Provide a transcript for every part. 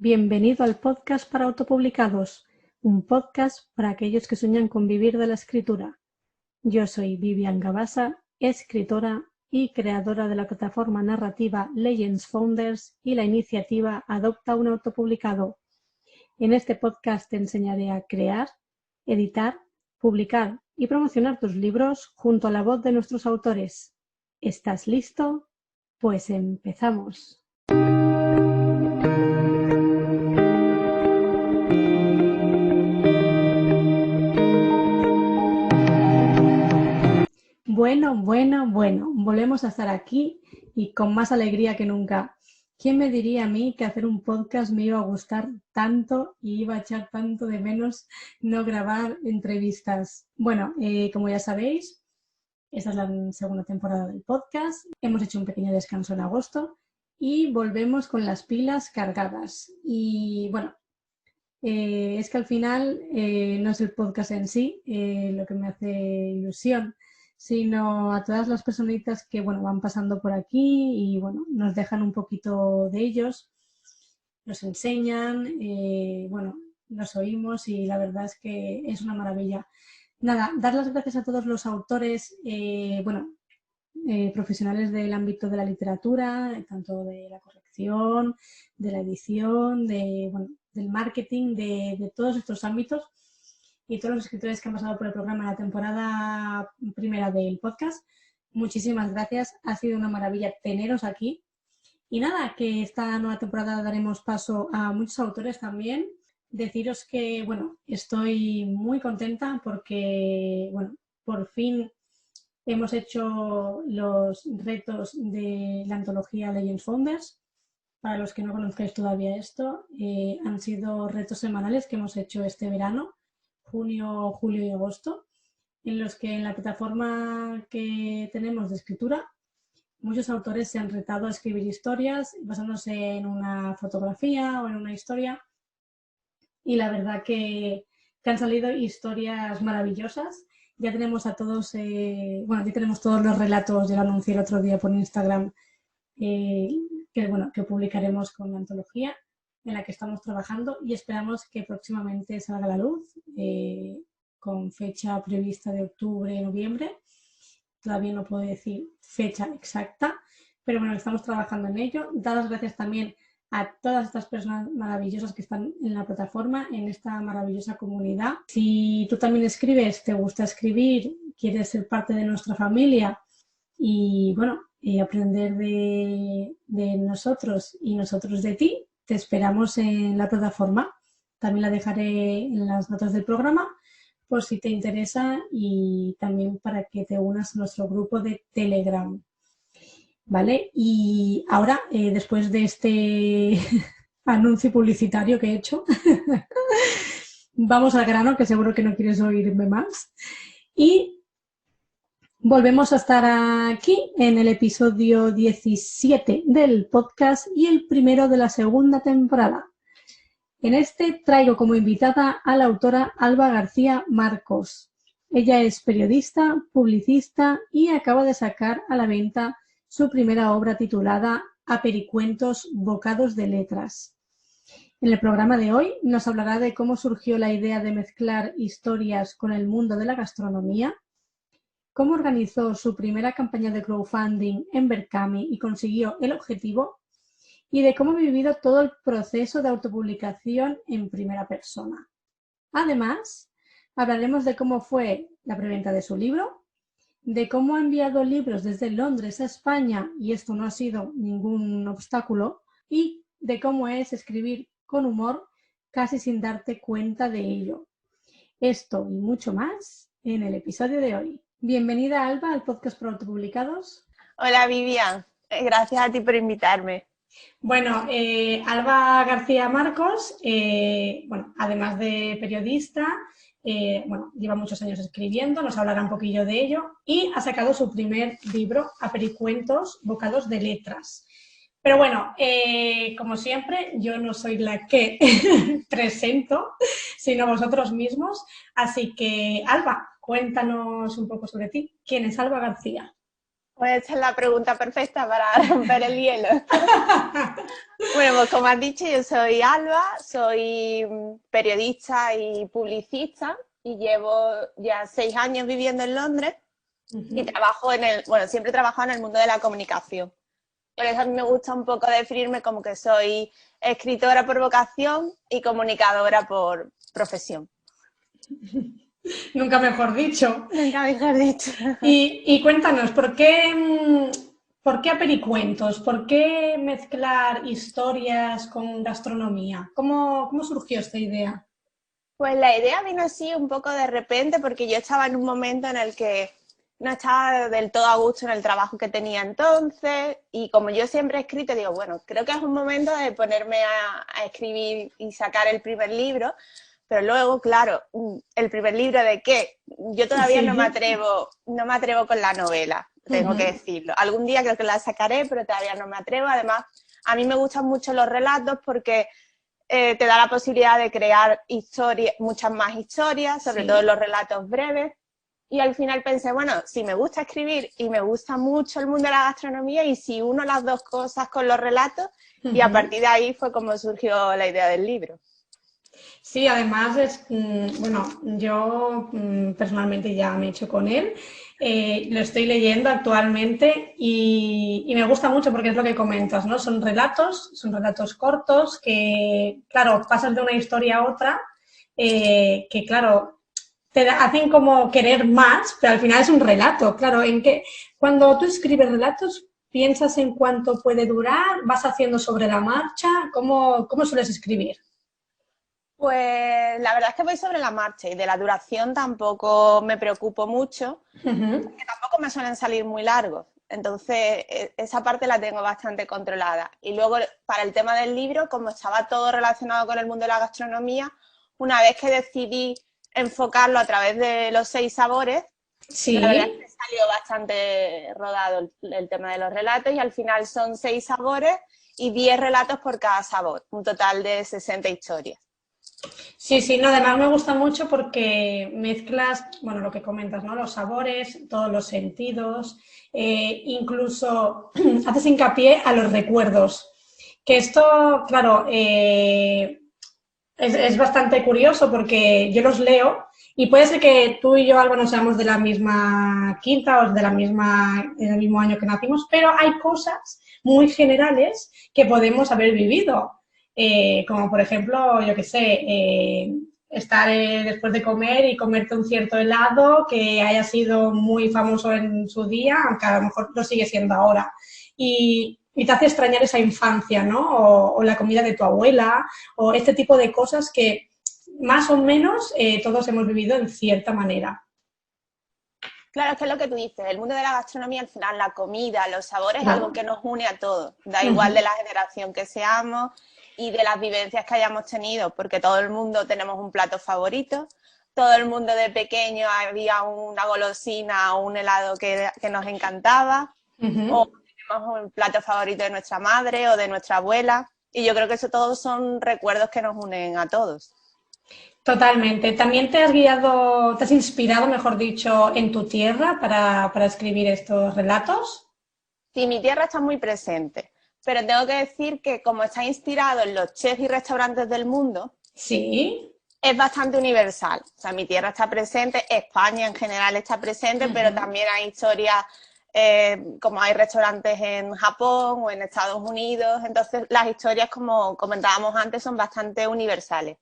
Bienvenido al podcast para autopublicados, un podcast para aquellos que sueñan con vivir de la escritura. Yo soy Vivian Gabasa, escritora y creadora de la plataforma narrativa Legends Founders y la iniciativa Adopta un autopublicado. En este podcast te enseñaré a crear, editar, publicar y promocionar tus libros junto a la voz de nuestros autores. ¿Estás listo? Pues empezamos. Bueno, volvemos a estar aquí y con más alegría que nunca. ¿Quién me diría a mí que hacer un podcast me iba a gustar tanto y iba a echar tanto de menos no grabar entrevistas? Bueno, como ya sabéis, esta es la segunda temporada del podcast. Hemos hecho un pequeño descanso en agosto y volvemos con las pilas cargadas. Y bueno, es que al final no es el podcast en sí lo que me hace ilusión, sino a todas las personitas que van pasando por aquí y nos dejan un poquito de ellos, nos enseñan, nos oímos y la verdad es que es una maravilla. Nada, dar las gracias a todos los autores, profesionales del ámbito de la literatura, tanto de la corrección, de la edición, del marketing, de todos estos ámbitos y todos los escritores que han pasado por el programa en la temporada primera del podcast. Muchísimas gracias, ha sido una maravilla teneros aquí. Y nada, que esta nueva temporada daremos paso a muchos autores también. Deciros que, estoy muy contenta porque, por fin hemos hecho los retos de la antología Legends Founders. Para los que no conozcáis todavía esto, han sido retos semanales que hemos hecho este verano, junio, julio y agosto, en los que en la plataforma que tenemos de escritura, muchos autores se han retado a escribir historias basándose en una fotografía o en una historia. Y la verdad que han salido historias maravillosas. Ya tenemos a todos, ya tenemos todos los relatos, ya lo anuncié el otro día por Instagram, que publicaremos con la antología en la que estamos trabajando y esperamos que próximamente salga a la luz, con fecha prevista de octubre, noviembre. Todavía no puedo decir fecha exacta, pero estamos trabajando en ello. Dar las gracias también a todas estas personas maravillosas que están en la plataforma, en esta maravillosa comunidad. Si tú también escribes, te gusta escribir, quieres ser parte de nuestra familia y aprender de nosotros y nosotros de ti, te esperamos en la plataforma. También la dejaré en las notas del programa por si te interesa y también para que te unas a nuestro grupo de Telegram. ¿Vale? Y ahora, después de este anuncio publicitario que he hecho, vamos al grano, que seguro que no quieres oírme más. Y volvemos a estar aquí en el episodio 17 del podcast y el primero de la segunda temporada. En este traigo como invitada a la autora Alba García Marcos. Ella es periodista, publicista y acaba de sacar a la venta su primera obra titulada Apericuentos, bocados de letras. En el programa de hoy nos hablará de cómo surgió la idea de mezclar historias con el mundo de la gastronomía, cómo organizó su primera campaña de crowdfunding en Berkami y consiguió el objetivo, y de cómo ha vivido todo el proceso de autopublicación en primera persona. Además, hablaremos de cómo fue la preventa de su libro, de cómo ha enviado libros desde Londres a España, y esto no ha sido ningún obstáculo, y de cómo es escribir con humor casi sin darte cuenta de ello. Esto y mucho más en el episodio de hoy. Bienvenida, Alba, al podcast para autopublicados. Hola, Vivian. Gracias a ti por invitarme. Alba García Marcos, además de periodista, lleva muchos años escribiendo, nos hablará un poquillo de ello, y ha sacado su primer libro, Apericuentos, bocados de letras. Pero como siempre, yo no soy la que presento, sino vosotros mismos. Así que, Alba, cuéntanos un poco sobre ti. ¿Quién es Alba García? Pues esta es la pregunta perfecta para romper el hielo. Bueno, pues como has dicho, yo soy Alba, soy periodista y publicista y llevo ya 6 años viviendo en Londres y trabajo siempre he trabajado en el mundo de la comunicación. Por eso a mí me gusta un poco definirme como que soy escritora por vocación y comunicadora por profesión. Nunca mejor dicho. Nunca mejor dicho. Y cuéntanos, ¿por qué apericuentos? ¿Por qué mezclar historias con gastronomía? ¿Cómo surgió esta idea? Pues la idea vino así un poco de repente porque yo estaba en un momento en el que no estaba del todo a gusto en el trabajo que tenía entonces y como yo siempre he escrito, digo, bueno, creo que es un momento de ponerme a escribir y sacar el primer libro, pero luego, claro, ¿el primer libro de qué? Yo todavía Sí. no me atrevo con la novela, tengo que decirlo. Algún día creo que la sacaré, pero todavía no me atrevo. Además, a mí me gustan mucho los relatos porque te da la posibilidad de crear historias, muchas más historias, sobre todo los relatos breves. Y al final pensé, bueno, si me gusta escribir y me gusta mucho el mundo de la gastronomía, y si uno las dos cosas con los relatos, y a partir de ahí fue como surgió la idea del libro. Sí, además bueno, yo personalmente ya me he hecho con él, lo estoy leyendo actualmente y me gusta mucho porque es lo que comentas, ¿no? Son relatos cortos que, claro, pasas de una historia a otra, que, claro, te hacen como querer más, pero al final es un relato, claro, cuando tú escribes relatos, ¿piensas en cuánto puede durar? ¿Vas haciendo sobre la marcha? ¿Cómo sueles escribir? Pues la verdad es que voy sobre la marcha y de la duración tampoco me preocupo mucho, porque tampoco me suelen salir muy largos. Entonces, esa parte la tengo bastante controlada. Y luego, para el tema del libro, como estaba todo relacionado con el mundo de la gastronomía, una vez que decidí enfocarlo a través de los 6 sabores, la verdad es Sí. que salió bastante rodado el tema de los relatos y al final son 6 sabores y 10 relatos por cada sabor, un total de 60 historias. Sí, sí, no, además me gusta mucho porque mezclas, bueno, lo que comentas, ¿no? Los sabores, todos los sentidos, incluso haces hincapié a los recuerdos. Que esto, claro, es bastante curioso porque yo los leo y puede ser que tú y yo, Alba, no seamos de la misma quinta o del mismo año que nacimos, pero hay cosas muy generales que podemos haber vivido. Como por ejemplo, yo qué sé, estar después de comer y comerte un cierto helado que haya sido muy famoso en su día, aunque a lo mejor lo sigue siendo ahora. Y te hace extrañar esa infancia, ¿no? O la comida de tu abuela, o este tipo de cosas que más o menos todos hemos vivido en cierta manera. Claro, es que es lo que tú dices, el mundo de la gastronomía, al final, la comida, los sabores, es Claro. algo que nos une a todos. Da igual de la generación que seamos y de las vivencias que hayamos tenido, porque todo el mundo tenemos un plato favorito, todo el mundo de pequeño había una golosina o un helado que nos encantaba, o tenemos un plato favorito de nuestra madre o de nuestra abuela, y yo creo que eso todos son recuerdos que nos unen a todos. Totalmente. ¿También te has inspirado, mejor dicho, en tu tierra para escribir estos relatos? Sí, mi tierra está muy presente, pero tengo que decir que como está inspirado en los chefs y restaurantes del mundo, Sí. es bastante universal. O sea, mi tierra está presente, España en general está presente, pero también hay historias, como hay restaurantes en Japón o en Estados Unidos, entonces las historias, como comentábamos antes, son bastante universales.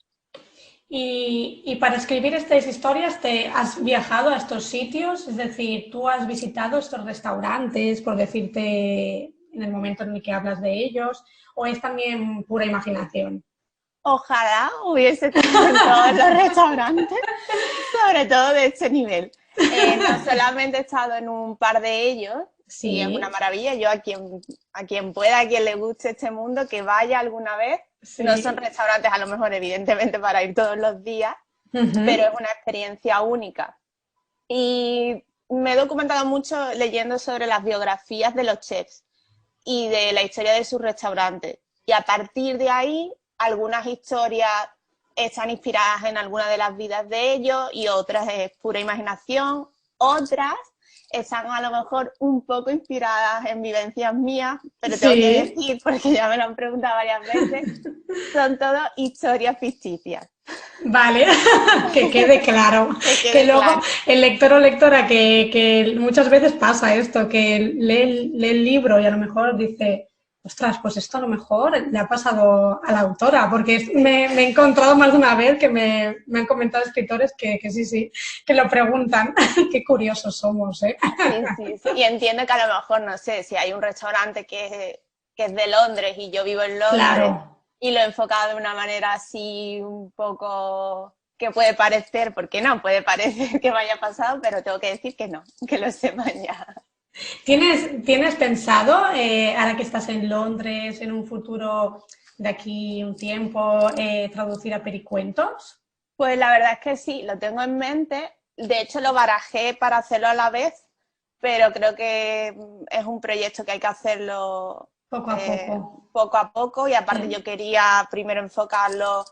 Y para escribir estas historias, ¿te has viajado a estos sitios? Es decir, ¿tú has visitado estos restaurantes, por decirte en el momento en el que hablas de ellos? ¿O es también pura imaginación? Ojalá hubiese estado en todos los restaurantes, sobre todo de este nivel. No solamente he estado en un par de ellos, y es una Sí, maravilla. Yo a quien pueda, a quien le guste este mundo, que vaya alguna vez. No son sí. restaurantes, a lo mejor, evidentemente, para ir todos los días, pero es una experiencia única. Y me he documentado mucho leyendo sobre las biografías de los chefs y de la historia de sus restaurantes. Y a partir de ahí, algunas historias están inspiradas en alguna de las vidas de ellos y otras es pura imaginación. Otras están a lo mejor un poco inspiradas en vivencias mías, pero tengo Sí. que decir, porque ya me lo han preguntado varias veces, son todo historias ficticias. Vale, que quede claro. Que Que quede luego claro. el lector o lectora que muchas veces pasa esto, que lee el libro y a lo mejor dice, ostras, pues esto a lo mejor le ha pasado a la autora, porque me he encontrado más de una vez que me han comentado escritores que sí, que lo preguntan. Qué curiosos somos, ¿eh? Sí, sí, sí. Y entiendo que a lo mejor, no sé, si hay un restaurante que es de Londres y yo vivo en Londres Claro. y lo he enfocado de una manera así un poco que puede parecer, porque no, puede parecer que me haya pasado, pero tengo que decir que no, que lo sepan ya. ¿Tienes pensado, ahora que estás en Londres, en un futuro de aquí un tiempo, traducir a pericuentos? Pues la verdad es que sí, lo tengo en mente. De hecho, lo barajé para hacerlo a la vez, pero creo que es un proyecto que hay que hacerlo Poco a poco. poco a poco y aparte yo quería primero enfocarlo,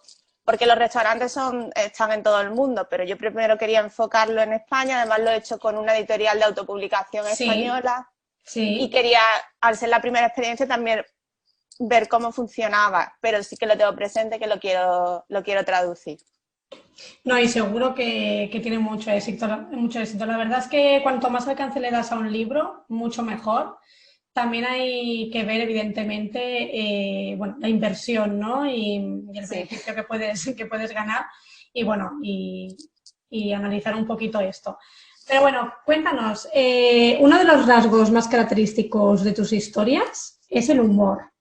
porque los restaurantes están en todo el mundo, pero yo primero quería enfocarlo en España, además lo he hecho con una editorial de autopublicación Sí, española y sí. quería, al ser la primera experiencia, también ver cómo funcionaba, pero sí que lo tengo presente que lo quiero traducir. No, y seguro que tiene mucho éxito, mucho éxito. La verdad es que cuanto más alcance le das a un libro, mucho mejor. También hay que ver, evidentemente, bueno, la inversión, ¿no? Y el Sí. beneficio que puedes ganar. Y bueno, y analizar un poquito esto. Pero bueno, cuéntanos, uno de los rasgos más característicos de tus historias es el humor.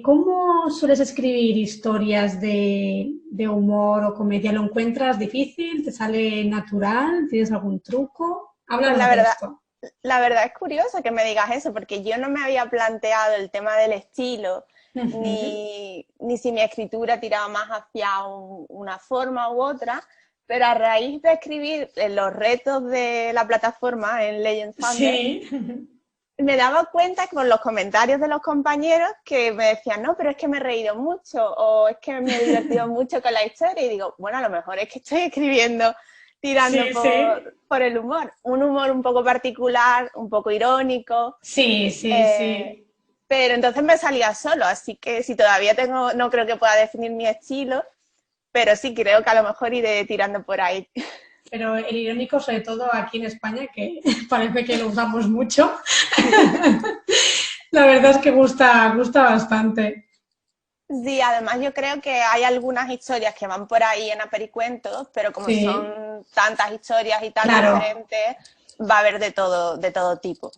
¿Cómo sueles escribir historias de humor o comedia? ¿Lo encuentras difícil? ¿Te sale natural? ¿Tienes algún truco? Pues Háblanos de esto. la verdad es curioso que me digas eso, porque yo no me había planteado el tema del estilo, Ujú. ni si mi escritura tiraba más hacia una forma u otra, pero a raíz de escribir los retos de la plataforma en Legend Thunder, Sí, me daba cuenta con los comentarios de los compañeros que me decían, no, pero es que me he reído mucho o es que me he divertido mucho con la historia y digo, bueno, a lo mejor es que estoy escribiendo tirando sí, sí, por el humor, un humor un poco particular, un poco irónico, sí, sí, eh, sí. pero entonces me salía solo, así que si todavía no creo que pueda definir mi estilo, pero sí creo que a lo mejor iré tirando por ahí. Pero el irónico, sobre todo aquí en España, que parece que lo usamos mucho, Sí. la verdad es que gusta bastante. Sí, además yo creo que hay algunas historias que van por ahí en Apericuentos, pero como Sí, son tantas historias y tan claro. diferentes, va a haber de todo tipo.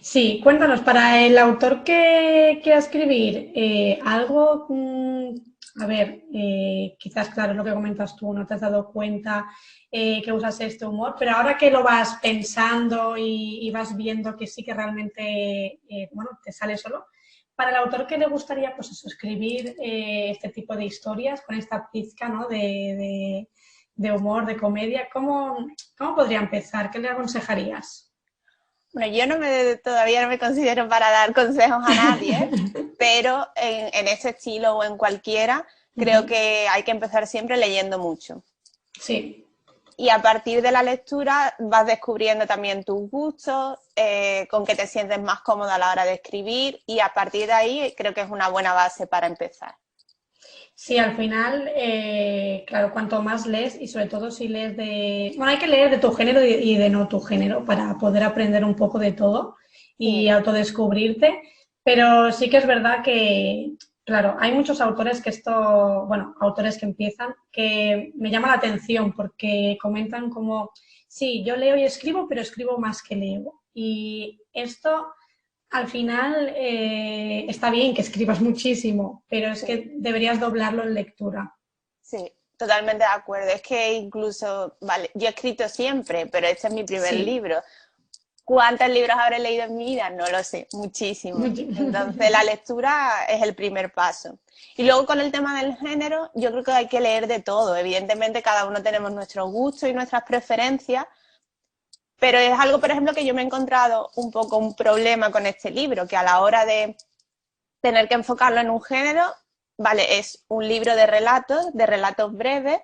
Sí, cuéntanos, para el autor que quiera escribir algo, a ver, quizás, claro, es lo que comentas tú, no te has dado cuenta que usas este humor, pero ahora que lo vas pensando y vas viendo que sí que realmente, bueno, te sale solo, para el autor que le gustaría, pues eso, escribir este tipo de historias con esta pizca, ¿no? de humor, de comedia, ¿cómo podría empezar? ¿Qué le aconsejarías? Bueno, todavía no me considero para dar consejos a nadie, pero en ese estilo o en cualquiera, creo Ujú. que hay que empezar siempre leyendo mucho. Sí. Y a partir de la lectura vas descubriendo también tus gustos, con qué te sientes más cómoda a la hora de escribir y a partir de ahí creo que es una buena base para empezar. Sí, al final, claro, cuanto más lees y sobre todo si lees de... Bueno, hay que leer de tu género y de no tu género para poder aprender un poco de todo y Sí, autodescubrirte, pero sí que es verdad que, claro, hay muchos autores que bueno, autores que empiezan, que me llama la atención porque comentan como, sí, yo leo y escribo, pero escribo más que leo. Y esto al final está bien que escribas muchísimo, pero es sí. que deberías doblarlo en lectura. Sí, totalmente de acuerdo. Es que incluso, vale, yo he escrito siempre, pero este es mi primer Sí. libro. ¿Cuántos libros habré leído en mi vida? No lo sé, muchísimos. Entonces, la lectura es el primer paso. Y luego con el tema del género, yo creo que hay que leer de todo. Evidentemente, cada uno tenemos nuestros gustos y nuestras preferencias, pero es algo, por ejemplo, que yo me he encontrado un poco un problema con este libro, que a la hora de tener que enfocarlo en un género, vale, es un libro de relatos breves,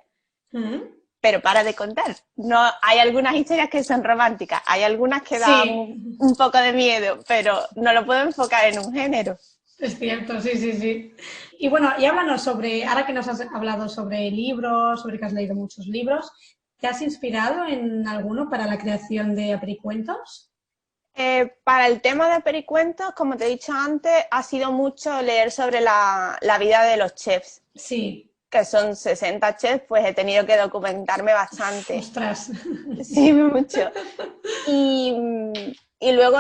Mm. pero para de contar. No, hay algunas historias que son románticas, hay algunas que dan un poco de miedo, pero no lo puedo enfocar en un género. Es cierto, sí, sí, sí. Y bueno, y háblanos sobre, ahora que nos has hablado sobre libros, sobre que has leído muchos libros, ¿te has inspirado en alguno para la creación de Pericuentos? Para el tema de pericuentos, como te he dicho antes, ha sido mucho leer sobre la vida de los chefs. Sí. Que son 60 chefs, pues he tenido que documentarme bastante. ¡Ostras! Sí, mucho. Y luego,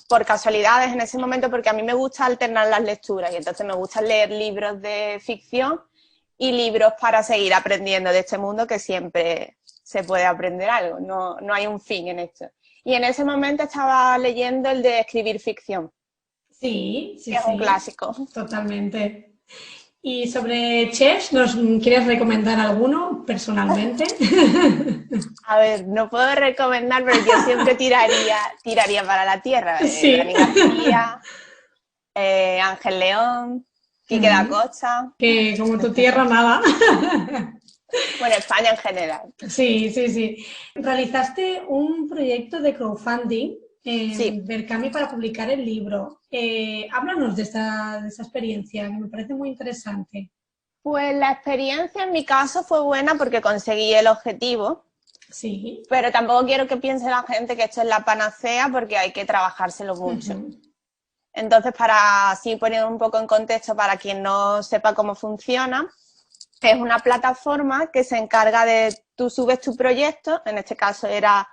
por casualidades en ese momento, porque a mí me gusta alternar las lecturas y entonces me gusta leer libros de ficción y libros para seguir aprendiendo de este mundo, que siempre se puede aprender algo, no hay un fin en esto. Y en ese momento estaba leyendo el de escribir ficción. Sí, sí, que es un clásico. Totalmente. Y sobre chefs, ¿nos quieres recomendar alguno personalmente? A ver, no puedo recomendar, pero yo siempre tiraría para la tierra. Sí. Dani García, Ángel León, Quique da Costa. Que como tu tierra, nada. Bueno, España en general. Sí, sí, sí. Realizaste un proyecto de crowdfunding en Berkami para publicar el libro. Háblanos de esa experiencia, que me parece muy interesante. Pues la experiencia en mi caso fue buena porque conseguí el objetivo. Sí. Pero tampoco quiero que piense la gente que esto es la panacea porque hay que trabajárselo mucho. Entonces, para así poner un poco en contexto para quien no sepa cómo funciona, es una plataforma que se encarga de, tú subes tu proyecto, en este caso era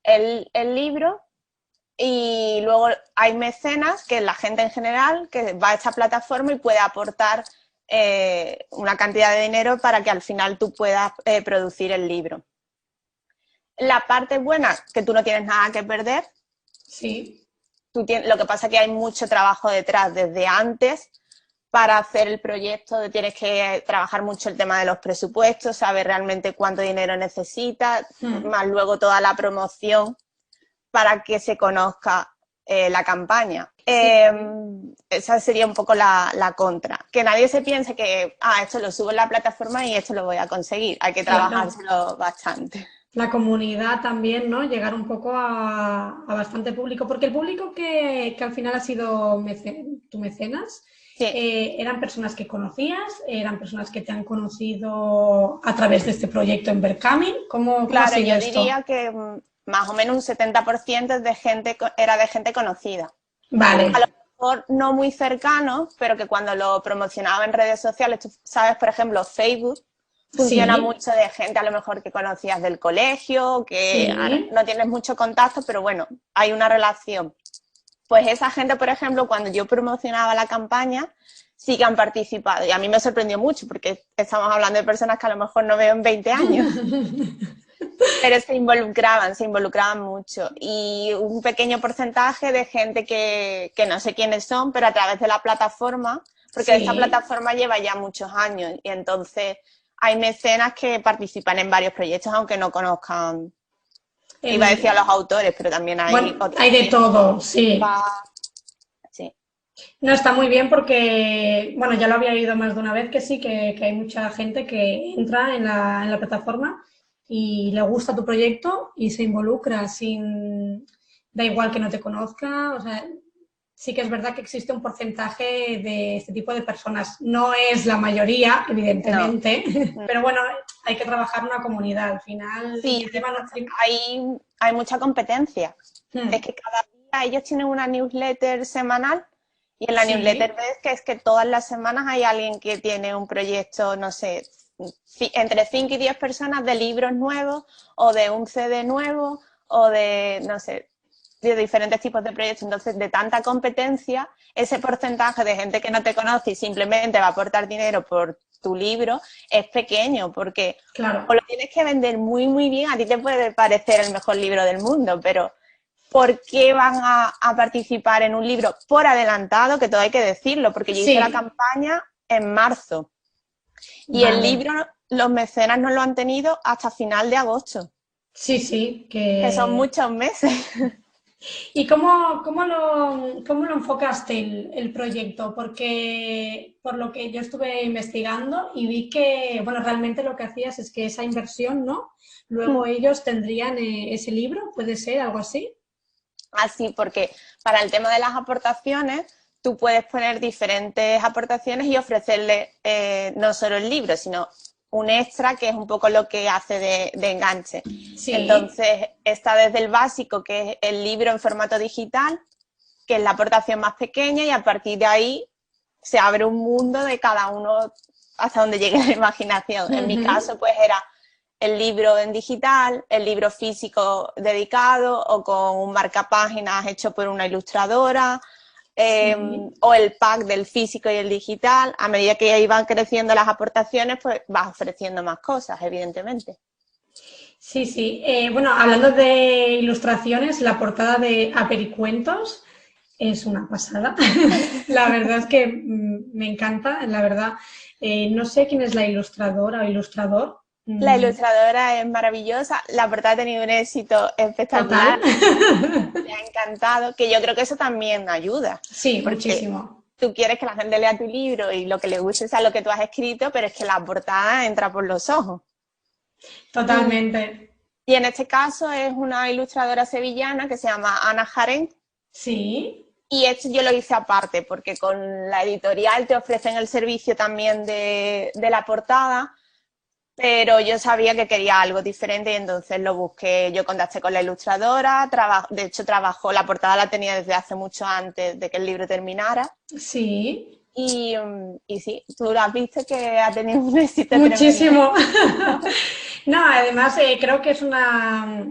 el libro, y luego hay mecenas, que es la gente en general, que va a esta plataforma y puede aportar una cantidad de dinero para que al final tú puedas producir el libro. La parte buena, que tú no tienes nada que perder. Sí. Lo que pasa es que hay mucho trabajo detrás desde antes para hacer el proyecto. Tienes que trabajar mucho el tema de los presupuestos, saber realmente cuánto dinero necesitas, más luego toda la promoción para que se conozca la campaña. Esa sería un poco la contra. Que nadie se piense que esto lo subo en la plataforma y esto lo voy a conseguir. Hay que trabajárselo bastante. La comunidad también, ¿no? Llegar un poco a bastante público, porque el público que al final ha sido tu mecenas, eran personas que conocías, eran personas que te han conocido a través de este proyecto en Berkami. ¿Cómo claro, yo diría que más o menos un 70% era de gente conocida. Vale. A lo mejor no muy cercano, pero que cuando lo promocionaba en redes sociales, tú sabes, por ejemplo, Facebook, funciona mucho de gente a lo mejor que conocías del colegio, que no tienes mucho contacto, pero bueno, hay una relación. Pues esa gente, por ejemplo, cuando yo promocionaba la campaña, sí que han participado. Y a mí me sorprendió mucho, porque estamos hablando de personas que a lo mejor no veo en 20 años. Pero se involucraban mucho. Y un pequeño porcentaje de gente que no sé quiénes son, pero a través de la plataforma, porque esta plataforma lleva ya muchos años y entonces hay mecenas que participan en varios proyectos aunque no conozcan, iba a decir a los autores, pero también hay otros. Hay de todo, sí. Sí. No, está muy bien porque, bueno, ya lo había oído más de una vez que sí, que hay mucha gente que entra en la plataforma y le gusta tu proyecto y se involucra da igual que no te conozca, o sea, sí que es verdad que existe un porcentaje de este tipo de personas. No es la mayoría, evidentemente, pero bueno, hay que trabajar una comunidad al final. Sí, hay mucha competencia. Es que cada día ellos tienen una newsletter semanal y en la newsletter ves que es que todas las semanas hay alguien que tiene un proyecto, no sé, entre 5 y 10 personas de libros nuevos o de un CD nuevo o de, no sé, de diferentes tipos de proyectos. Entonces, de tanta competencia, ese porcentaje de gente que no te conoce y simplemente va a aportar dinero por tu libro es pequeño, porque o lo tienes que vender muy, muy bien, a ti te puede parecer el mejor libro del mundo, pero ¿por qué van a participar en un libro por adelantado? Que todo hay que decirlo, porque yo hice la campaña en marzo y el libro los mecenas no lo han tenido hasta final de agosto. Sí, sí. Que son muchos meses. ¿Y cómo lo enfocaste el proyecto? Porque por lo que yo estuve investigando y vi que, bueno, realmente lo que hacías es que esa inversión, ¿no? Luego ellos tendrían ese libro, ¿puede ser algo así? Así, porque para el tema de las aportaciones, tú puedes poner diferentes aportaciones y ofrecerle no solo el libro, sino un extra, que es un poco lo que hace de enganche. Sí. Entonces, está desde el básico, que es el libro en formato digital, que es la aportación más pequeña, y a partir de ahí se abre un mundo de cada uno hasta donde llegue la imaginación. En mi caso, pues era el libro en digital, el libro físico dedicado o con un marcapáginas hecho por una ilustradora, o el pack del físico y el digital. A medida que iban creciendo las aportaciones, pues vas ofreciendo más cosas, evidentemente. Sí, sí. Bueno, hablando de ilustraciones, la portada de Apericuentos es una pasada. La verdad es que me encanta, la verdad. No sé quién es la ilustradora o ilustrador. La ilustradora es maravillosa, la portada ha tenido un éxito espectacular. Total. Me ha encantado, que yo creo que eso también ayuda. Sí, Porque muchísimo. tú quieres que la gente lea tu libro y lo que le guste sea lo que tú has escrito, pero es que la portada entra por los ojos. Totalmente. Y en este caso es una ilustradora sevillana que se llama Ana Jarén. Sí. Y esto yo lo hice aparte, porque con la editorial te ofrecen el servicio también de la portada, pero yo sabía que quería algo diferente y entonces lo busqué. Yo contacté con la ilustradora, de hecho la portada la tenía desde hace mucho antes de que el libro terminara. Sí. Y sí, tú lo has visto que ha tenido un éxito Muchísimo. tremendo. No, además creo que es una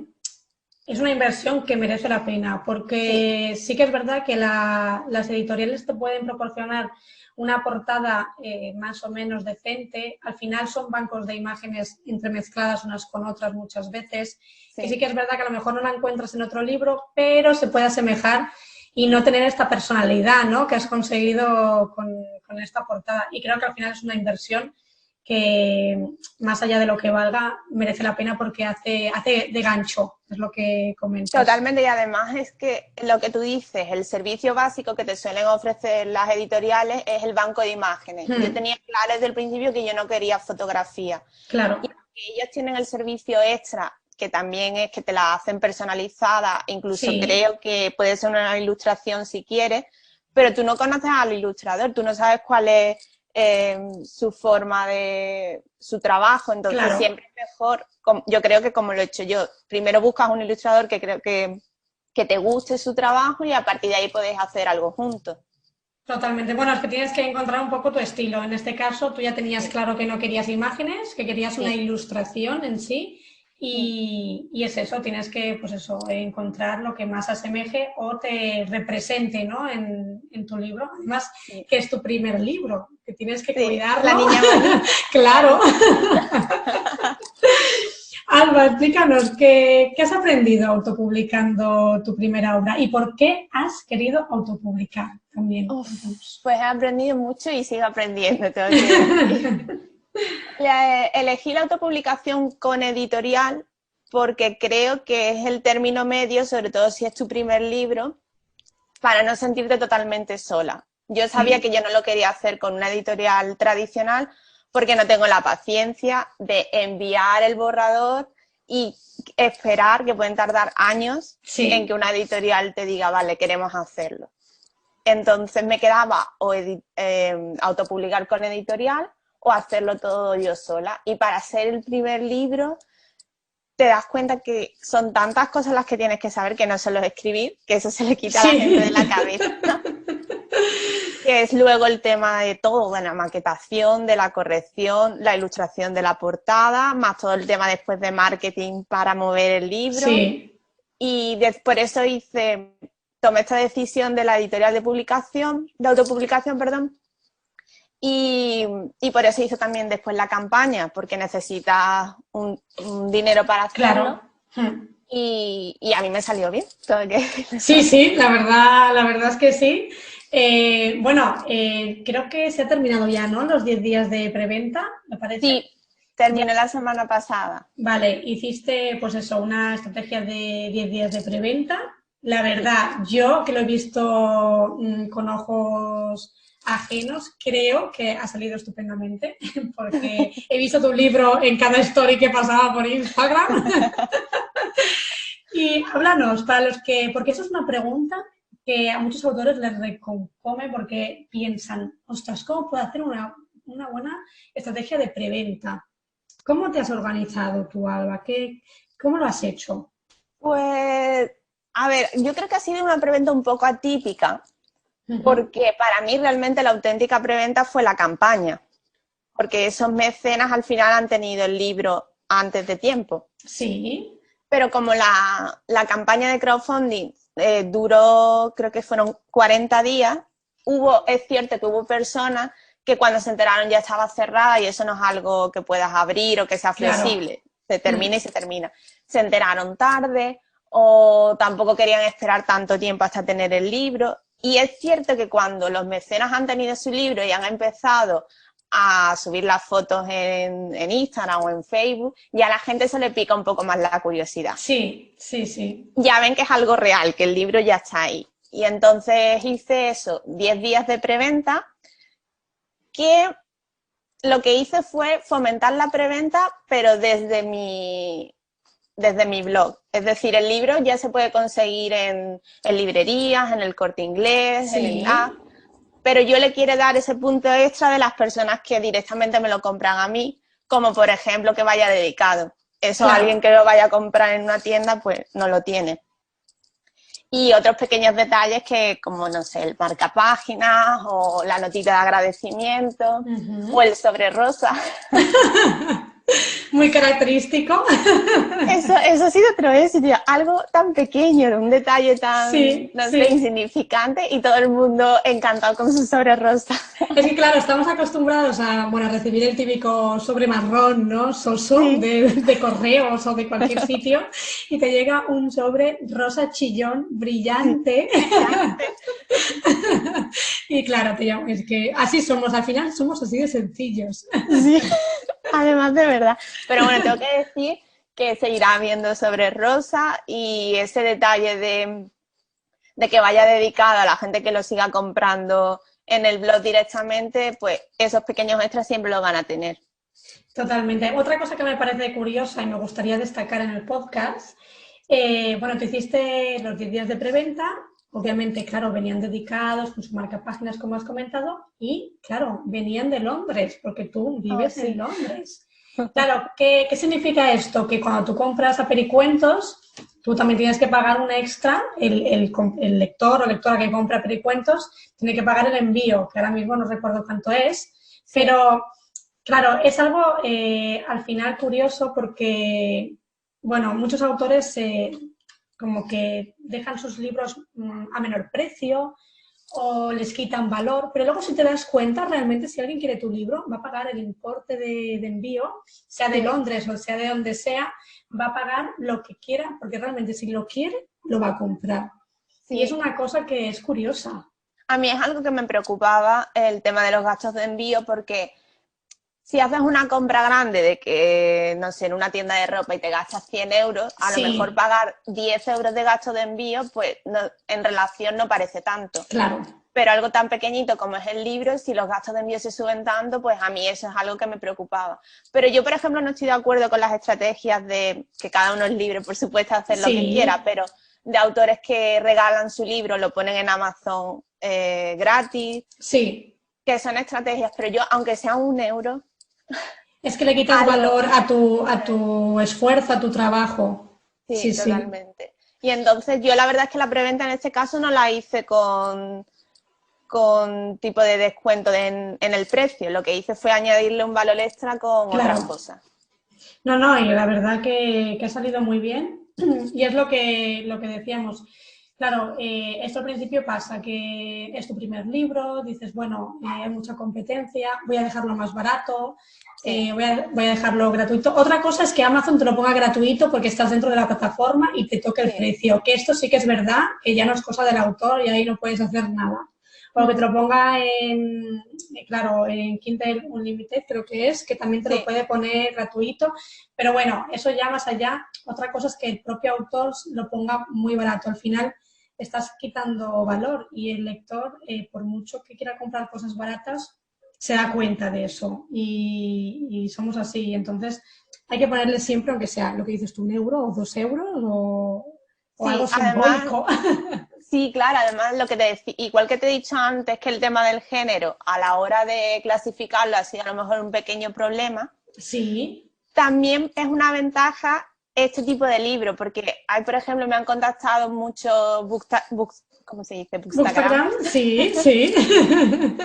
inversión que merece la pena, porque sí que es verdad que las editoriales te pueden proporcionar una portada más o menos decente. Al final son bancos de imágenes entremezcladas unas con otras muchas veces, que sí que es verdad que a lo mejor no la encuentras en otro libro, pero se puede asemejar y no tener esta personalidad, ¿no?, que has conseguido con esta portada. Y creo que al final es una inversión que, más allá de lo que valga, merece la pena porque hace de gancho, es lo que comentas. Totalmente, y además es que lo que tú dices, el servicio básico que te suelen ofrecer las editoriales es el banco de imágenes. Yo tenía claro desde el principio que yo no quería fotografía. Claro. Y ellos tienen el servicio extra, que también es que te la hacen personalizada, incluso creo que puede ser una ilustración si quieres, pero tú no conoces al ilustrador, tú no sabes cuál es su forma de su trabajo, entonces siempre es mejor, yo creo que como lo he hecho yo, primero buscas un ilustrador que creo que te guste su trabajo y a partir de ahí podéis hacer algo juntos. Totalmente. Bueno, es que tienes que encontrar un poco tu estilo. En este caso, tú ya tenías claro que no querías imágenes, que querías una ilustración en sí. Y es eso, tienes que, pues eso, encontrar lo que más asemeje o te represente, ¿no?, en tu libro. Además, que es tu primer libro, que tienes que cuidarlo. La niña bonita. Claro. Alba, explícanos, ¿qué has aprendido autopublicando tu primera obra y por qué has querido autopublicar también? Pues he aprendido mucho y sigo aprendiendo, tengo que decir. Elegí la autopublicación con editorial porque creo que es el término medio, sobre todo si es tu primer libro, para no sentirte totalmente sola. Yo sabía que yo no lo quería hacer con una editorial tradicional porque no tengo la paciencia de enviar el borrador y esperar, que pueden tardar años en que una editorial te diga, vale, queremos hacerlo. Entonces me quedaba o autopublicar con editorial o hacerlo todo yo sola. Y para hacer el primer libro te das cuenta que son tantas cosas las que tienes que saber que no solo es escribir, que eso se le quita a la gente de la cabeza. Que es luego el tema de todo, de la maquetación, de la corrección, la ilustración de la portada, más todo el tema después de marketing para mover el libro. Y por eso tomé esta decisión de la editorial de autopublicación, perdón. Y por eso hice también después la campaña, porque necesitas un dinero para hacerlo. Y a mí me salió bien. Sí, la verdad es que sí. Bueno, creo que se ha terminado ya, ¿no?, los 10 días de preventa, me parece. Sí, terminé la semana pasada. Vale, hiciste, pues eso, una estrategia de 10 días de preventa. La verdad, yo que lo he visto con ojos ajenos, creo que ha salido estupendamente, porque he visto tu libro en cada story que pasaba por Instagram. Y háblanos, porque eso es una pregunta que a muchos autores les recompone porque piensan, ostras, ¿cómo puedo hacer una buena estrategia de preventa? ¿Cómo te has organizado tú, Alba? ¿Cómo lo has hecho? Pues, a ver, yo creo que ha sido una preventa un poco atípica, porque para mí realmente la auténtica preventa fue la campaña, porque esos mecenas al final han tenido el libro antes de tiempo. Sí. Pero como la campaña de crowdfunding duró, creo que fueron 40 días, es cierto que hubo personas que cuando se enteraron ya estaba cerrada y eso no es algo que puedas abrir o que sea flexible. Claro. Se termina y se termina. Se enteraron tarde o tampoco querían esperar tanto tiempo hasta tener el libro. Y es cierto que cuando los mecenas han tenido su libro y han empezado a subir las fotos en Instagram o en Facebook, ya a la gente se le pica un poco más la curiosidad. Sí, sí, sí. Ya ven que es algo real, que el libro ya está ahí. Y entonces hice eso, 10 días de preventa, que lo que hice fue fomentar la preventa, pero desde mi blog. Es decir, el libro ya se puede conseguir en librerías, en el Corte Inglés, sí. en el app, pero yo le quiero dar ese punto extra de las personas que directamente me lo compran a mí, como por ejemplo que vaya dedicado. Eso claro. Alguien que lo vaya a comprar en una tienda, pues no lo tiene. Y otros pequeños detalles que, como, no sé, el marcapáginas o la notita de agradecimiento o el sobre rosa. Muy característico. Eso ha sido otro éxito. Algo tan pequeño, un detalle tan, no sé, insignificante y todo el mundo encantado con su sobre rosa. Es que, claro, estamos acostumbrados a recibir el típico sobre marrón, ¿no? Soso de correos o de cualquier sitio y te llega un sobre rosa chillón, brillante. Y claro, es que así somos, al final somos así de sencillos. Sí. Además, de verdad. Pero bueno, tengo que decir que seguirá viendo sobre rosa y ese detalle de que vaya dedicado a la gente que lo siga comprando en el blog directamente, pues esos pequeños extras siempre lo van a tener. Totalmente. Otra cosa que me parece curiosa y me gustaría destacar en el podcast, tú hiciste los 10 días de preventa, obviamente, claro, venían dedicados con su marcapáginas, como has comentado, y, claro, venían de Londres, porque tú vives en Londres. Claro, ¿qué significa esto? Que cuando tú compras a Pericuentos, tú también tienes que pagar un extra, el lector o lectora que compra Pericuentos tiene que pagar el envío, que ahora mismo no recuerdo cuánto es, pero, claro, es algo al final curioso porque, bueno, muchos autores como que dejan sus libros a menor precio o les quitan valor, pero luego si te das cuenta, realmente si alguien quiere tu libro, va a pagar el importe de envío, sea de Londres o sea de donde sea, va a pagar lo que quiera, porque realmente si lo quiere, lo va a comprar. Sí. Y es una cosa que es curiosa. A mí es algo que me preocupaba el tema de los gastos de envío, porque si haces una compra grande de que, no sé, en una tienda de ropa y te gastas 100 euros, a lo mejor pagar 10 euros de gasto de envío, pues no, en relación no parece tanto. Claro. Pero algo tan pequeñito como es el libro, si los gastos de envío se suben tanto, pues a mí eso es algo que me preocupaba. Pero yo, por ejemplo, no estoy de acuerdo con las estrategias de que cada uno es libre, por supuesto, de hacer lo que quiera, pero de autores que regalan su libro, lo ponen en Amazon gratis. Sí. Que son estrategias, pero yo, aunque sea 1 euro... Es que le quitas valor a tu esfuerzo, a tu trabajo. Sí, totalmente. Y entonces yo la verdad es que la preventa en este caso no la hice con tipo de descuento en el precio. Lo que hice fue añadirle un valor extra con otras cosas. No, y la verdad que ha salido muy bien. Y es lo que decíamos. Claro, esto al principio pasa, que es tu primer libro, dices, bueno, hay mucha competencia, voy a dejarlo más barato, voy a dejarlo gratuito. Otra cosa es que Amazon te lo ponga gratuito porque estás dentro de la plataforma y te toque el precio, que esto sí que es verdad, que ya no es cosa del autor y ahí no puedes hacer nada. O que te lo ponga en Kindle Unlimited, creo que también te lo puede poner gratuito, pero bueno, eso ya más allá. Otra cosa es que el propio autor lo ponga muy barato. Al final, estás quitando valor y el lector, por mucho que quiera comprar cosas baratas, se da cuenta de eso y somos así. Entonces hay que ponerle siempre, aunque sea lo que dices tú, 1 euro o 2 euros o Sí, algo además, simbólico. sí, claro, además lo que igual que te he dicho antes que el tema del género, a la hora de clasificarlo ha sido a lo mejor un pequeño problema, Sí. también es una ventaja este tipo de libro, porque hay, por ejemplo, me han contactado muchos ¿cómo se dice? Bookstagram, Bookstagram, sí, sí.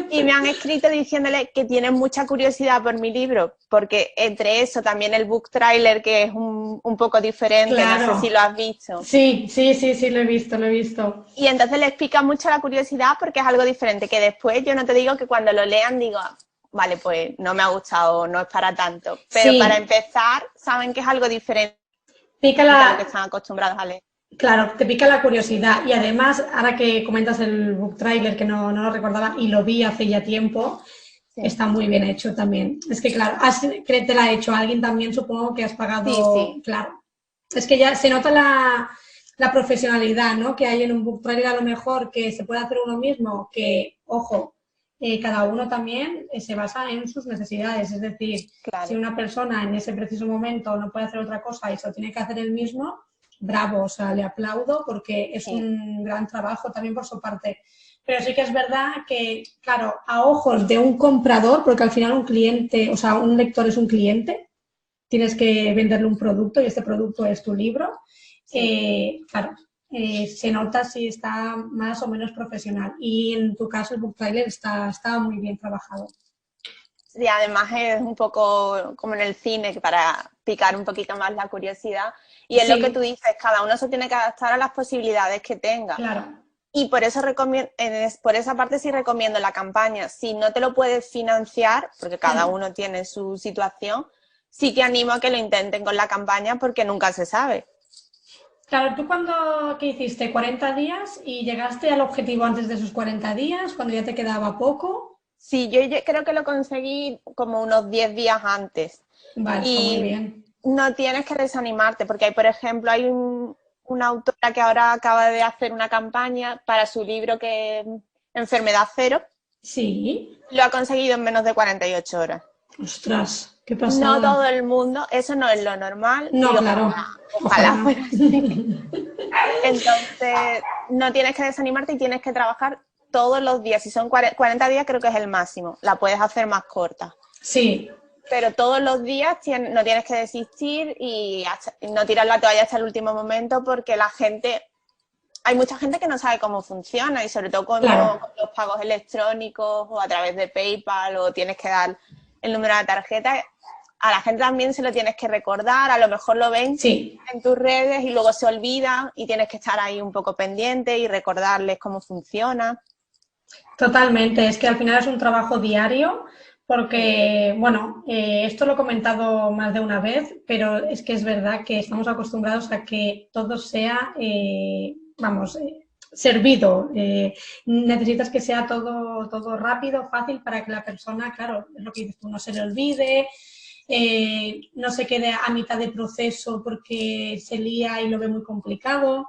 y me han escrito diciéndole que tienen mucha curiosidad por mi libro, porque entre eso también el book trailer, que es un poco diferente, no sé si Claro. lo has visto. Sí, sí, sí, sí, lo he visto, lo he visto. Y entonces les pica mucho la curiosidad porque es algo diferente, que después yo no te digo que cuando lo lean digo, vale, pues no me ha gustado, no es para tanto. Pero para Sí, empezar, saben que es algo diferente pica a lo que la, están acostumbrados a leer. claro, te pica la curiosidad. Y además, ahora que comentas el book trailer, que no lo recordaba y lo vi hace ya tiempo, Sí, está muy bien hecho también. Es que, claro, que te la ha hecho alguien también, supongo que has sí, pagado, sí, claro. Es que ya se nota la profesionalidad, ¿no? Que hay en un book trailer a lo mejor que se puede hacer uno mismo, que, ojo, cada uno también se basa en sus necesidades. Es decir, si claro. una persona en ese preciso momento no puede hacer otra cosa y se lo tiene que hacer él mismo, bravo, o sea, le aplaudo porque es Sí. un gran trabajo también por su parte. Pero sí que es verdad que, claro, a ojos de un comprador, porque al final un cliente, o sea, un lector es un cliente, tienes que venderle un producto y este producto es tu libro, Sí. claro, se nota si está más o menos profesional. Y en tu caso el book trailer está muy bien trabajado. Sí, además es un poco como en el cine, que para picar un poquito más la curiosidad. Y es lo que tú Sí, dices, cada uno se tiene que adaptar a las posibilidades que tenga. claro. Y por eso por esa parte sí recomiendo la campaña. Si no te lo puedes financiar, porque cada Hmm. uno tiene su situación, sí que animo a que lo intenten con la campaña porque nunca se sabe. Claro, ¿tú cuando qué hiciste? 40 días y llegaste al objetivo antes de esos 40 días, cuando ya te quedaba poco. Sí, creo que lo conseguí como unos 10 días antes. Vale, está muy Y bien. no tienes que desanimarte, porque hay, por ejemplo, una autora que ahora acaba de hacer una campaña para su libro que es Enfermedad Cero. Sí. Lo ha conseguido en menos de 48 horas. Ostras, qué No todo pasada. el mundo, eso no es lo normal No, y claro, ojalá ojalá. fuera así. Entonces, no tienes que desanimarte y tienes que trabajar todos los días. Si son 40 días, creo que es el máximo. La puedes hacer más corta. Sí, Pero todos los días no tienes que desistir y no tirar la toalla hasta el último momento porque hay mucha gente que no sabe cómo funciona y sobre todo claro, con los pagos electrónicos o a través de PayPal o tienes que dar el número de tarjeta. A la gente también se lo tienes que recordar, a lo mejor lo ven sí, en tus redes y luego se olvidan y tienes que estar ahí un poco pendiente y recordarles cómo funciona. totalmente. Es que al final es un trabajo diario Sí, porque, bueno, esto lo he comentado más de una vez, pero es que es verdad que estamos acostumbrados a que todo sea, vamos, servido. Necesitas que sea todo rápido, fácil para que la persona, claro, es lo que dices tú, no se le olvide, no se quede a mitad de proceso porque se lía y lo ve muy complicado.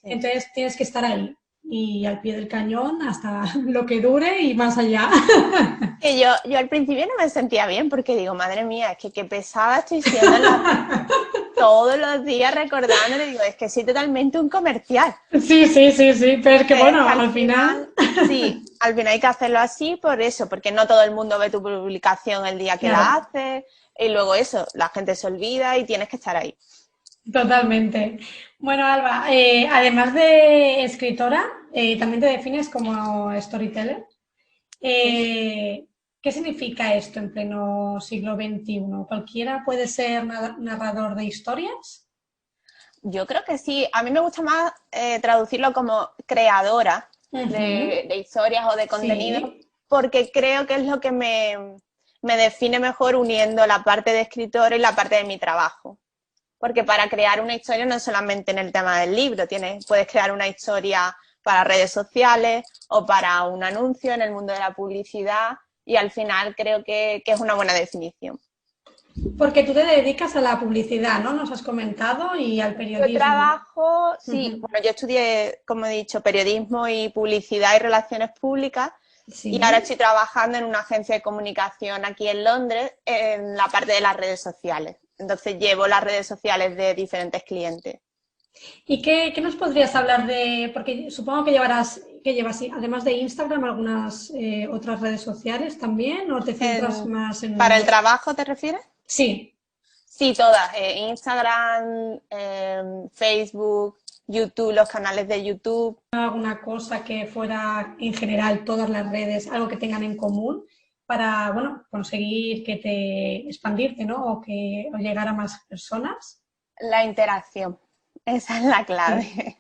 sí. Entonces tienes que estar ahí y al pie del cañón hasta lo que dure y más allá. Que yo al principio no me sentía bien porque digo, madre mía, es que qué pesada estoy siendo todos los días recordándole, digo, es que soy totalmente un comercial. Sí, sí, sí, sí, pero es que Pero es bueno, que al al final, final, sí, al final hay que hacerlo así por eso, porque no todo el mundo ve tu publicación el día que la claro, haces y luego eso, la gente se olvida y tienes que estar ahí. totalmente. Bueno, Alba, además de escritora, también te defines como storyteller. Sí. Eh, ¿Qué significa esto en pleno siglo XXI? ¿Cualquiera puede ser narrador de historias? Yo creo que sí, a mí me gusta más traducirlo como creadora Ujú. de historias o de contenido, Sí, porque creo que es lo que me define mejor uniendo la parte de escritora y la parte de mi trabajo. Porque para crear una historia no es solamente en el tema del libro, puedes crear una historia para redes sociales o para un anuncio en el mundo de la publicidad y al final creo que es una buena definición. Porque tú te dedicas a la publicidad, ¿no? Nos has comentado, y al Yo periodismo. trabajo, sí, bueno, yo estudié, como he dicho, periodismo y publicidad y relaciones públicas. Y ahora Sí. estoy trabajando en una agencia de comunicación aquí en Londres, en la parte de las redes sociales. Entonces llevo las redes sociales de diferentes clientes. ¿Y qué nos podrías hablar de, porque supongo que llevas, además de Instagram, algunas otras redes sociales también, o te centras más ¿Para en... el trabajo te refieres? Sí, Sí, todas. Instagram, Facebook, YouTube, los canales de YouTube. alguna cosa que fuera en general todas las redes, algo que tengan en común para, bueno, conseguir que te expandirte, ¿no? O llegar a más personas. La interacción. Esa es la Sí. clave.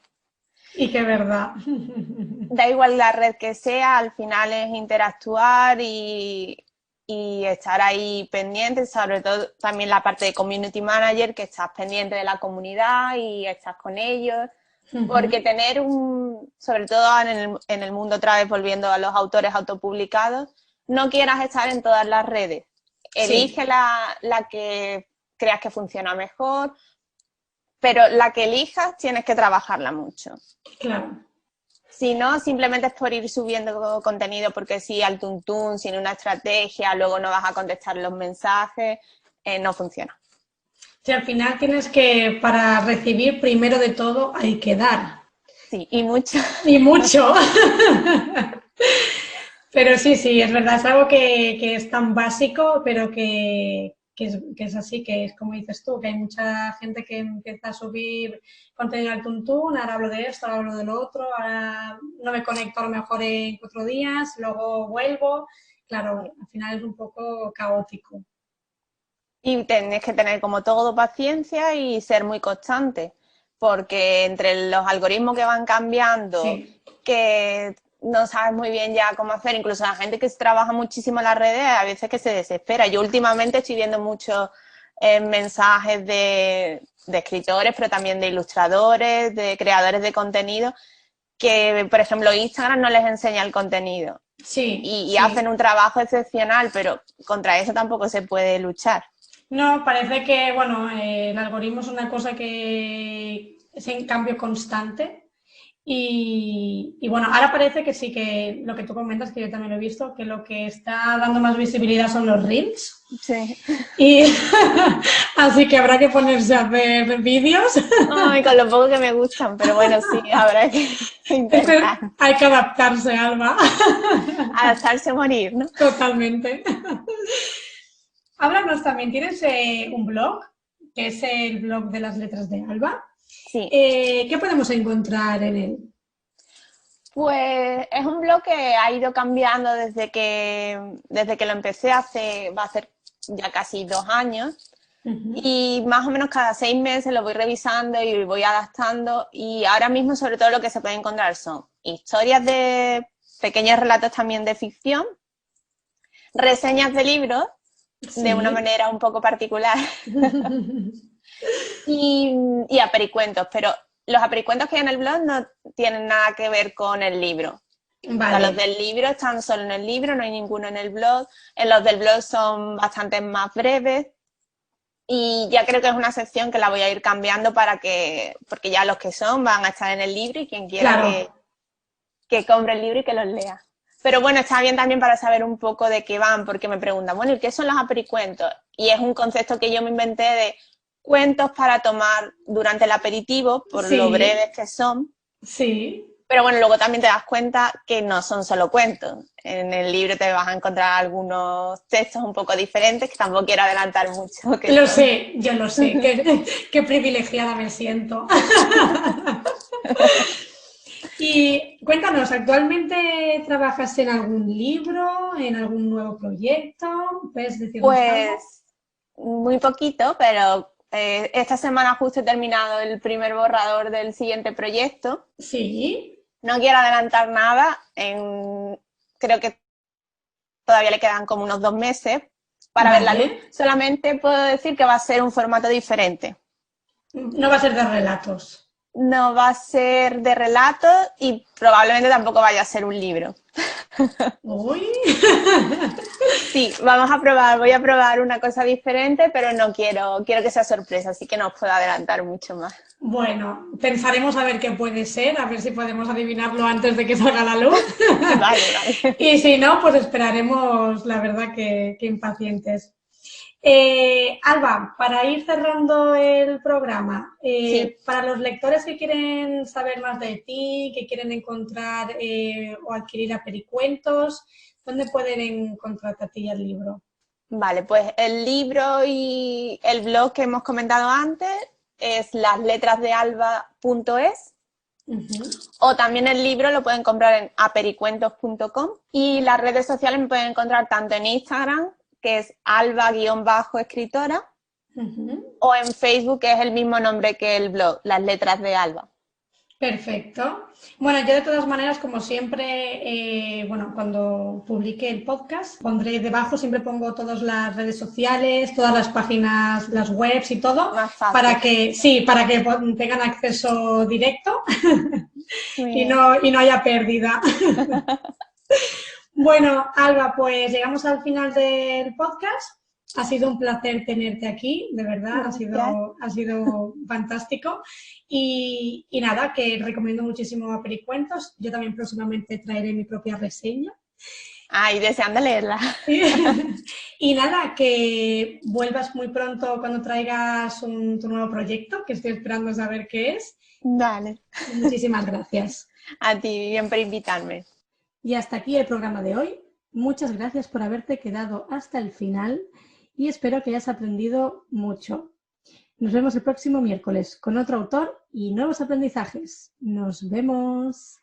Y qué verdad. Da igual la red que sea, al final es interactuar y estar ahí pendiente, sobre todo también la parte de community manager, que estás pendiente de la comunidad y estás con ellos, porque tener sobre todo en el mundo otra vez volviendo a los autores autopublicados, no quieras estar en todas las redes. Sí, Elige la que creas que funciona mejor, pero la que elijas tienes que trabajarla mucho. claro. Si no, simplemente es por ir subiendo contenido porque sí, al tuntún, sin una estrategia, luego no vas a contestar los mensajes, no funciona. Si al final tienes que, para recibir primero de todo, hay que dar. Sí, y mucho. Y mucho. Pero sí, sí, es verdad, es algo que es tan básico, pero que es así, que es como dices tú, que hay mucha gente que empieza a subir contenido al tuntún, ahora hablo de esto, ahora hablo de lo otro, ahora no me conecto a lo mejor en 4 días, luego vuelvo. Claro, al final es un poco caótico. Y tenés que tener como todo paciencia y ser muy constante, porque entre los algoritmos que van cambiando, Sí, que no sabes muy bien ya cómo hacer, incluso la gente que trabaja muchísimo en las redes, a veces que se desespera. Yo últimamente estoy viendo muchos mensajes de escritores, pero también de ilustradores, de creadores de contenido, que por ejemplo Instagram no les enseña el contenido sí, y hacen sí. un trabajo excepcional, pero contra eso tampoco se puede luchar. No, parece que, bueno, el algoritmo es una cosa que es en cambio constante. Y bueno, ahora parece que sí, que lo que tú comentas, que yo también lo he visto, que lo que está dando más visibilidad son los reels. Sí. Y así que habrá que ponerse a hacer vídeos. Ay, con lo poco que me gustan, pero bueno, sí, habrá que Es que intentar hay que adaptarse, Alba. adaptarse a morir, ¿no? Totalmente. Háblanos también, ¿tienes un blog? Que es el blog de las letras de Alba. Sí, ¿Qué podemos encontrar en él? pues es un blog que ha ido cambiando desde que lo empecé va a ser ya casi 2 años. Uh-huh. Y más o menos cada 6 meses lo voy revisando y voy adaptando. Y ahora mismo, sobre todo, lo que se puede encontrar son historias de pequeños relatos también de ficción, reseñas de libros de una Sí. manera un poco particular y apericuentos. Pero los apericuentos que hay en el blog no tienen nada que ver con el libro. O sea, los Vale. del libro están solo en el libro, no hay ninguno en el blog. En los del blog son bastante más breves. Y ya creo que es una sección que la voy a ir cambiando porque ya los que son van a estar en el libro y quien quiera Claro. que compre el libro y que los lea. Pero bueno, está bien también para saber un poco de qué van, porque me preguntan, bueno, ¿y qué son los apericuentos? Y es un concepto que yo me inventé de cuentos para tomar durante el aperitivo, por lo Sí, breves que son. sí. Pero bueno, luego también te das cuenta que no son solo cuentos. En el libro te vas a encontrar algunos textos un poco diferentes, que tampoco quiero adelantar mucho, que Lo son. sé, yo lo sé. Qué privilegiada me siento. Y cuéntanos, ¿actualmente trabajas en algún libro, en algún nuevo proyecto? ¿Puedes decirnos algo? Pues muy poquito, pero esta semana justo he terminado el primer borrador del siguiente proyecto. Sí, No quiero adelantar nada, creo que todavía le quedan como unos 2 meses para ver la luz. vale. Solamente puedo decir que va a ser un formato diferente. No va a ser de relatos. No va a ser de relatos y probablemente tampoco vaya a ser un libro. Uy. Sí, voy a probar una cosa diferente, pero no quiero que sea sorpresa, así que no os puedo adelantar mucho más. Bueno, pensaremos a ver qué puede ser, a ver si podemos adivinarlo antes de que salga a la luz. Vale, vale. Y si no, pues esperaremos, la verdad, que impacientes. Alba, para ir cerrando el programa, Sí, para los lectores que quieren saber más de ti, que quieren encontrar o adquirir a Pericuentos, ¿dónde pueden encontrarte a ti y el libro? vale, pues el libro y el blog que hemos comentado antes es lasletrasdealba.es. O también el libro lo pueden comprar en apericuentos.com y las redes sociales me pueden encontrar tanto en Instagram, que es alba_escritora, o en Facebook, que es el mismo nombre que el blog, Las Letras de Alba. Perfecto. Bueno, yo de todas maneras, como siempre, bueno, cuando publique el podcast, pondré debajo, siempre pongo todas las redes sociales, todas las páginas, las webs y todo, Más fácil. para que, sí, para que tengan acceso directo y no haya pérdida. Bueno, Alba, pues llegamos al final del podcast. Ha sido un placer tenerte aquí, de verdad, ha sido fantástico. Y nada, que recomiendo muchísimo a Pericuentos. Yo también próximamente traeré mi propia reseña. Ay, deseando leerla. Y nada, que vuelvas muy pronto cuando traigas tu nuevo proyecto, que estoy esperando saber qué es. Dale. Muchísimas gracias. A ti, bien por invitarme. Y hasta aquí el programa de hoy. Muchas gracias por haberte quedado hasta el final y espero que hayas aprendido mucho. Nos vemos el próximo miércoles con otro autor y nuevos aprendizajes. ¡Nos vemos!